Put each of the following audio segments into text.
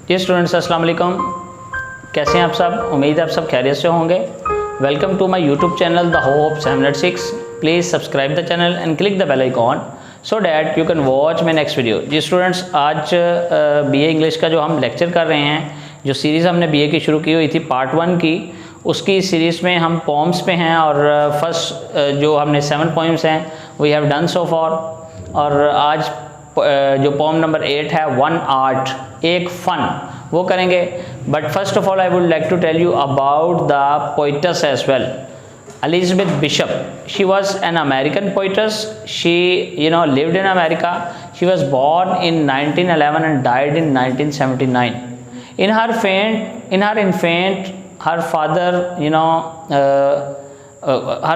जी students, अस्सलाम वालेकुम। कैसे हैं आप सब? उम्मीद है आप सब खैरियत से होंगे। Welcome to my YouTube channel the hope 706। Please subscribe the channel and click the bell icon so that you can watch my next video. जी स्टूडेंट्स, आज बीए इंग्लिश का जो हम लेक्चर कर रहे हैं, जो सीरीज़ हमने बीए की शुरू की हुई थी पार्ट 1 की, उसकी सीरीज़ में हम पोम्स पे हैं और फर्स्ट जो हमने 7 पोइम्स हैं we have done so far. और आज जो पोम नंबर 8 है, वन आर्ट, एक फ़न, वो करेंगे। But first of all I would like to tell you about the poets as well, Elizabeth Bishop. She was an American poetess. She lived in America. She was born in 1911 and died in 1979. In her infant, her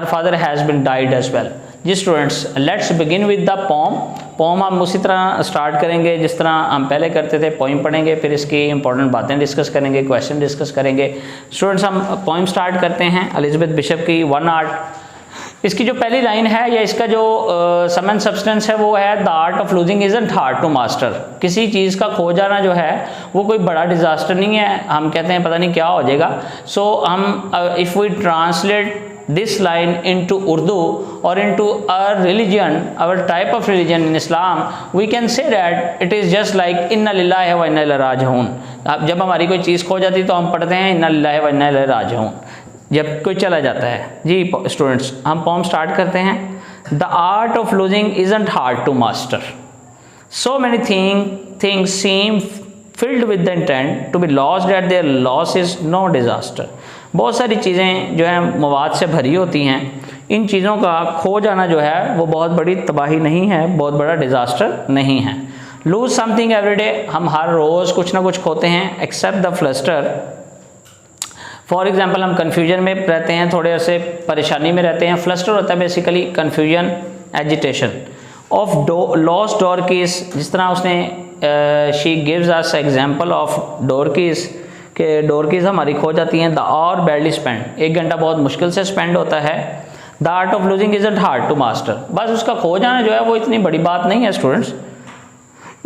father has been died as well. जी students, let's begin with the poem हम उसी तरह start करेंगे जिस तरह हम पहले करते थे। पोइम पढ़ेंगे, फिर इसकी इंपॉर्टेंट बातें डिस्कस करेंगे, क्वेश्चन डिस्कस करेंगे। स्टूडेंट्स, हम पोइम स्टार्ट करते हैं एलिजाबेथ बिशप की वन आर्ट। इसकी जो पहली लाइन है या इसका जो सम एंड सब्सटेंस है वो है the art of losing isn't hard to master. किसी चीज़ का खो जाना जो है वो कोई बड़ा डिजास्टर नहीं है। हम कहते हैं पता नहीं क्या हो जाएगा। सो हम if we translate this line into Urdu or into our religion, our type of religion in Islam, we can say that it is just like inna lillahi wa inna ilaihi raji'un। अब जब हमारी कोई चीज़ खो जाती तो हम पढ़ते हैं इन्ना लिल्लाहि व इन्ना इलैहि राजिऊन, जब कोई चला जाता है। जी स्टूडेंट्स, हम पोम स्टार्ट करते हैं। The art of losing isn't hard to master, so many things seem filled with the intent to be lost that their loss is no disaster। बहुत सारी चीज़ें जो है मवाद से भरी होती हैं, इन चीज़ों का खो जाना जो है वो बहुत बड़ी तबाही नहीं है, बहुत बड़ा डिज़ास्टर नहीं है। लूज समथिंग एवरी डे, हम हर रोज़ कुछ ना कुछ खोते हैं। Except the fluster, for example हम कन्फ्यूजन में रहते हैं, थोड़े से परेशानी में रहते हैं। फ्लस्टर होता है basically confusion, agitation. Of lost door keys, जिस तरह उसने she gives us example of door keys के डोर कीज हमारी खो जाती हैं। द आवर बैडली स्पेंड, 1 घंटा बहुत मुश्किल से स्पेंड होता है। The art of losing isn't hard to master, बस उसका खो जाना जो है वो इतनी बड़ी बात नहीं है स्टूडेंट्स।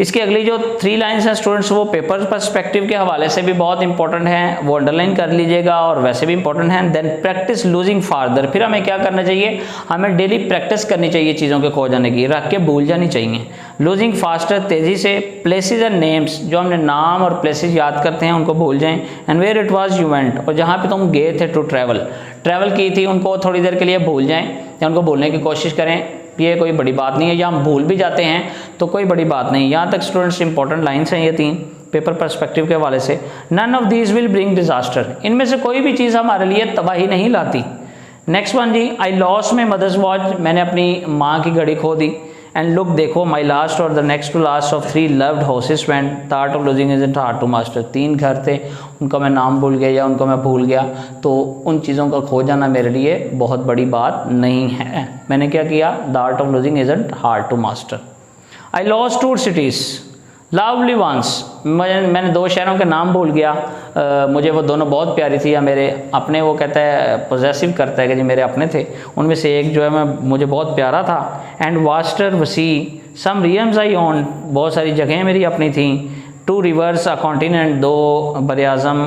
इसकी अगली जो 3 लाइन्स हैं स्टूडेंट्स, वो पेपर पर्सपेक्टिव के हवाले से भी बहुत इंपॉर्टेंट हैं, वो अंडरलाइन कर लीजिएगा और वैसे भी इंपॉर्टेंट हैं। देन प्रैक्टिस लूजिंग फार्दर, फिर हमें क्या करना चाहिए, हमें डेली प्रैक्टिस करनी चाहिए चीज़ों के खो जाने की, रख के भूल जानी चाहिए। लूजिंग फास्टर, तेज़ी से। प्लेसेस एंड नेम्स, जो हमने नाम और प्लेसेस याद करते हैं उनको भूल जाएं। And where it was you went, और जहाँ पे तुम गए थे टू ट्रैवल की थी, उनको थोड़ी देर के लिए भूल जाएं या उनको भूलने की कोशिश करें। ये कोई बड़ी बात नहीं है, या हम भूल भी जाते हैं तो कोई बड़ी बात नहीं। यहाँ तक स्टूडेंट्स इंपॉर्टेंट लाइन्स हैं ये 3 पेपर पर्सपेक्टिव के हवाले से। None of these will bring disaster, इनमें से कोई भी चीज़ हमारे लिए तबाही नहीं लाती। नेक्स्ट वन जी, I lost my mother's watch, मैंने अपनी माँ की घड़ी खो दी। एंड लुक, देखो, my last or the next to last of 3 loved houses went, the art of losing isn't hard to master. 3 घर थे, उनका मैं नाम भूल गया या उनको मैं भूल गया, तो उन चीज़ों का खो जाना मेरे लिए बहुत बड़ी बात नहीं है। मैंने क्या किया, the art of losing isn't hard to master. I lost 2 cities lovely ones, मैंने 2 शहरों के नाम भूल गया। मुझे वो दोनों बहुत प्यारी थी, या मेरे अपने, वो कहता है पोजेसिव करता है कि जी मेरे अपने थे, उनमें से एक जो है मुझे बहुत प्यारा था। एंड वास्टर वसी, सम रियम्स आई ओन, बहुत सारी जगहें मेरी अपनी थी। 2 रिवर्स अ कॉन्टिनेंट, 2 बर-ए-आज़म,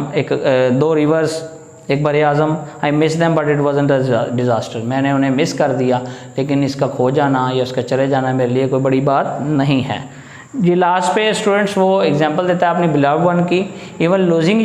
2 रिवर्स, एक बर-ए-आज़म। I miss them but it wasn't a disaster, मैंने उन्हें मिस कर दिया लेकिन इसका खो जाना या उसका चले जाना मेरे लिए कोई बड़ी बात नहीं है। जी लास्ट पे स्टूडेंट्स वो एग्जांपल देता है अपनी बिलव्ड वन की। इवन लूजिंग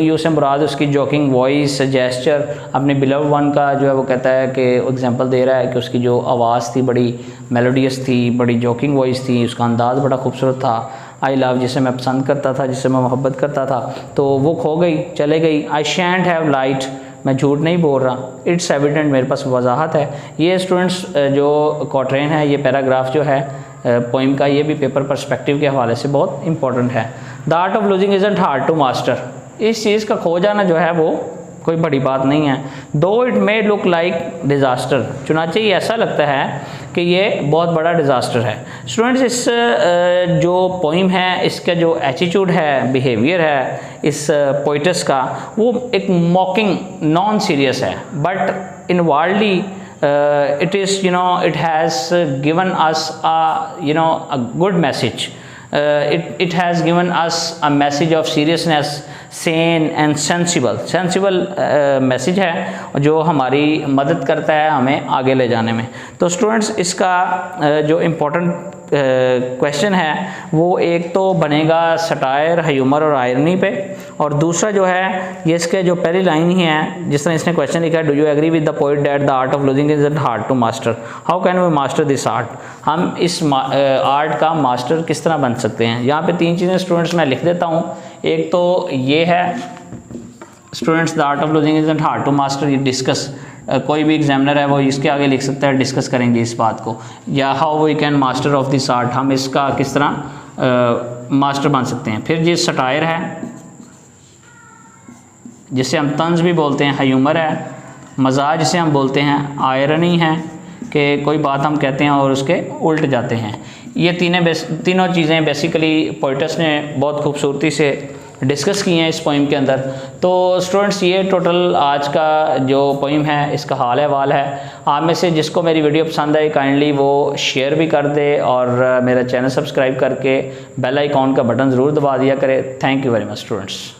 यू से मुराद उसकी जोकिंग वॉइस, जेस्चर, अपने बिलव्ड वन का जो है वो कहता है कि एग्जांपल दे रहा है कि उसकी जो आवाज़ थी बड़ी मेलोडियस थी, बड़ी जोकिंग वॉइस थी, उसका अंदाज़ बड़ा खूबसूरत था। आई लव, जिसे मैं पसंद करता था, जिसे मैं मोहब्बत करता था, तो वो खो गई, चले गई। आई शैंट हैव लाइट, मैं झूठ नहीं बोल रहा। इट्स एविडेंट, मेरे पास वजाहत है। ये स्टूडेंट्स जो क्वाट्रेन है, ये पैराग्राफ जो है पोइम का, ये भी पेपर पर्सपेक्टिव के हवाले से बहुत इंपॉर्टेंट है। The art of losing isn't hard to master, इस चीज़ का खो जाना जो है वो कोई बड़ी बात नहीं है। दो it may look like disaster, चुनाचे ही ऐसा लगता है कि ये बहुत बड़ा डिज़ास्टर है। स्टूडेंट्स, इस जो पोइम है, इसका जो एटीट्यूड है, बिहेवियर है इस पोइटस का, वो एक मॉकिंग, नॉन सीरियस है, but in worldly it is it has given us a good message it has given us a message of seriousness, sane and sensible message है जो हमारी मदद करता है हमें आगे ले जाने में। तो स्टूडेंट्स इसका जो इम्पोर्टेंट क्वेश्चन है वो एक तो बनेगा सटायर, ह्यूमर और आयरनी पे, और दूसरा जो है ये इसके जो पहली लाइन ही है जिस तरह इसने क्वेश्चन लिखा है, do you agree with the poet that the art of losing is hard to master, how can we master this art, हम इस आर्ट का मास्टर किस तरह बन सकते हैं। यहाँ पे 3 चीज़ें स्टूडेंट्स मैं लिख देता हूँ। एक तो ये है students the art of losing is hard to master, ये डिस्कस कोई भी एग्जामिनर है वो इसके आगे लिख सकता है, डिस्कस करेंगे इस बात को, या how we can master of this art, हम इसका किस तरह मास्टर बन सकते हैं। फिर ये सटायर है जिसे हम तंज भी बोलते हैं, ह्यूमर है, मजाज जिसे हम बोलते हैं, आयरनी है कि कोई बात हम कहते हैं और उसके उल्ट जाते हैं। ये तीनों चीज़ें बेसिकली पोइटस ने बहुत खूबसूरती से डिस्कस की हैं इस पोइम के अंदर। तो स्टूडेंट्स ये टोटल आज का जो पोइम है इसका हाल अहवाल है। आप में से जिसको मेरी वीडियो पसंद आई काइंडली वो शेयर भी कर दे और मेरा चैनल सब्सक्राइब करके बेल आइकॉन का बटन ज़रूर दबा दिया करे। Thank you very much students.